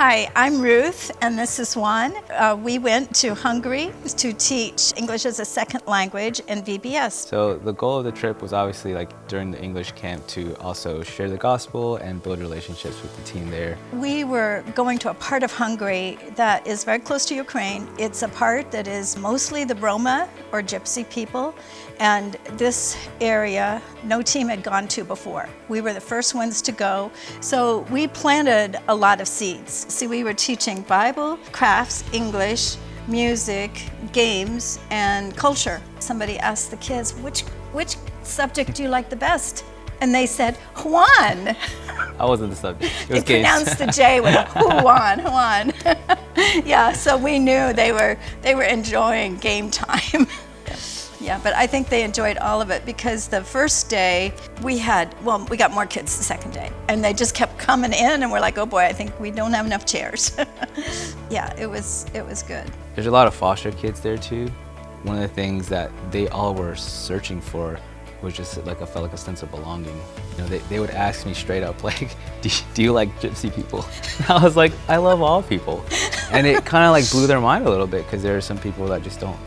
Hi, I'm Ruth, and this is Juan. We went to Hungary to teach English as a second language in VBS. So the goal of the trip was obviously during the English camp to also share the gospel and build relationships with the team there. We were going to a part of Hungary that is very close to Ukraine. It's a part that is mostly the Roma or Gypsy people, and this area no team had gone to before. We were the first ones to go, so we planted a lot of seeds. See, we were teaching Bible, crafts, English, music, games, and culture. Somebody asked the kids, which subject do you like the best? And they said, Juan. I wasn't the subject. It was They games. pronounced the J with Juan. Yeah, so we knew they were enjoying game time. Yeah, but I think they enjoyed all of it because the first day we got more kids the second day, and they just kept coming in, and we're like, oh boy, I think we don't have enough chairs. Yeah, it was good. There's a lot of foster kids there too. One of the things that they all were searching for was just I felt like a sense of belonging. You know, they would ask me straight up do you like Gypsy people? And I was like, I love all people. And it kind of blew their mind a little bit because there are some people that just don't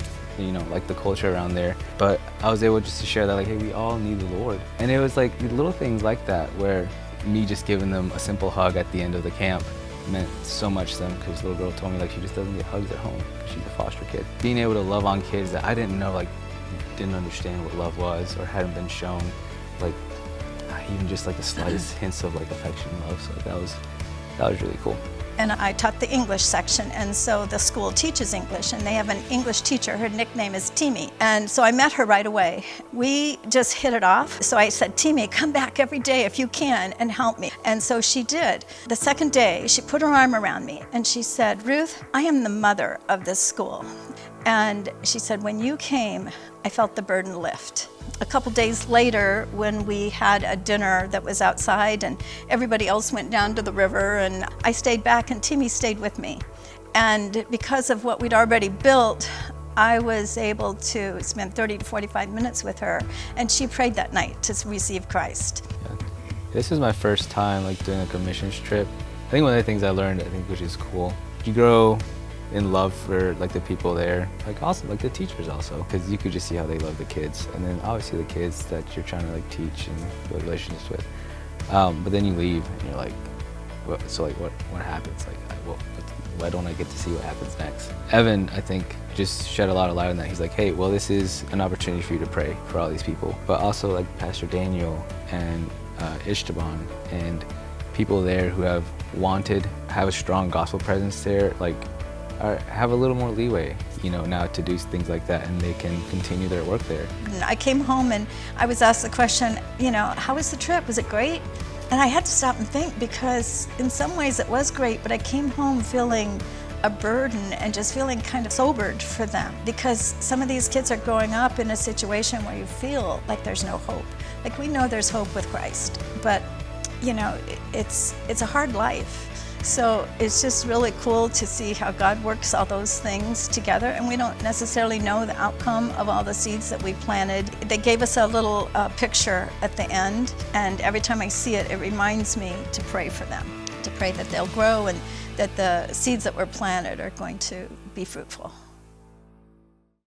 like the culture around there. But I was able just to share that hey, we all need the Lord. And it was little things like that where me just giving them a simple hug at the end of the camp meant so much to them, because the little girl told me she just doesn't get hugs at home because she's a foster kid. Being able to love on kids that I didn't know didn't understand what love was or hadn't been shown even just the slightest hints of affection and love. So that was really cool. And I taught the English section, and so the school teaches English, and they have an English teacher. Her nickname is Timmy, and so I met her right away. We just hit it off. So I said, Timmy, come back every day if you can and help me. And so she did. The second day, she put her arm around me, and she said, Ruth, I am the mother of this school. And she said, when you came, I felt the burden lift. A couple days later, when we had a dinner that was outside and everybody else went down to the river, and I stayed back and Timmy stayed with me. And because of what we'd already built, I was able to spend 30 to 45 minutes with her, and she prayed that night to receive Christ. Yeah. This is my first time doing a missions trip. I think one of the things I learned, which is cool, you grow in love for the people there, also the teachers also, because you could just see how they love the kids, and then obviously the kids that you're trying to teach and build relationships with. But then you leave and you're like, what happens? Why don't I get to see what happens next? Evan, I think, just shed a lot of light on that. He's like, hey, well, this is an opportunity for you to pray for all these people, but also Pastor Daniel and Ishtaban and people there who have have a strong gospel presence there, have a little more leeway, now to do things like that, and they can continue their work there. I came home and I was asked the question, how was the trip? Was it great? And I had to stop and think, because in some ways it was great, but I came home feeling a burden and just feeling kind of sobered for them, because some of these kids are growing up in a situation where you feel like there's no hope. We know there's hope with Christ, but it's a hard life. So it's just really cool to see how God works all those things together, and we don't necessarily know the outcome of all the seeds that we planted. They gave us a little picture at the end, and every time I see it, it reminds me to pray for them, to pray that they'll grow and that the seeds that were planted are going to be fruitful.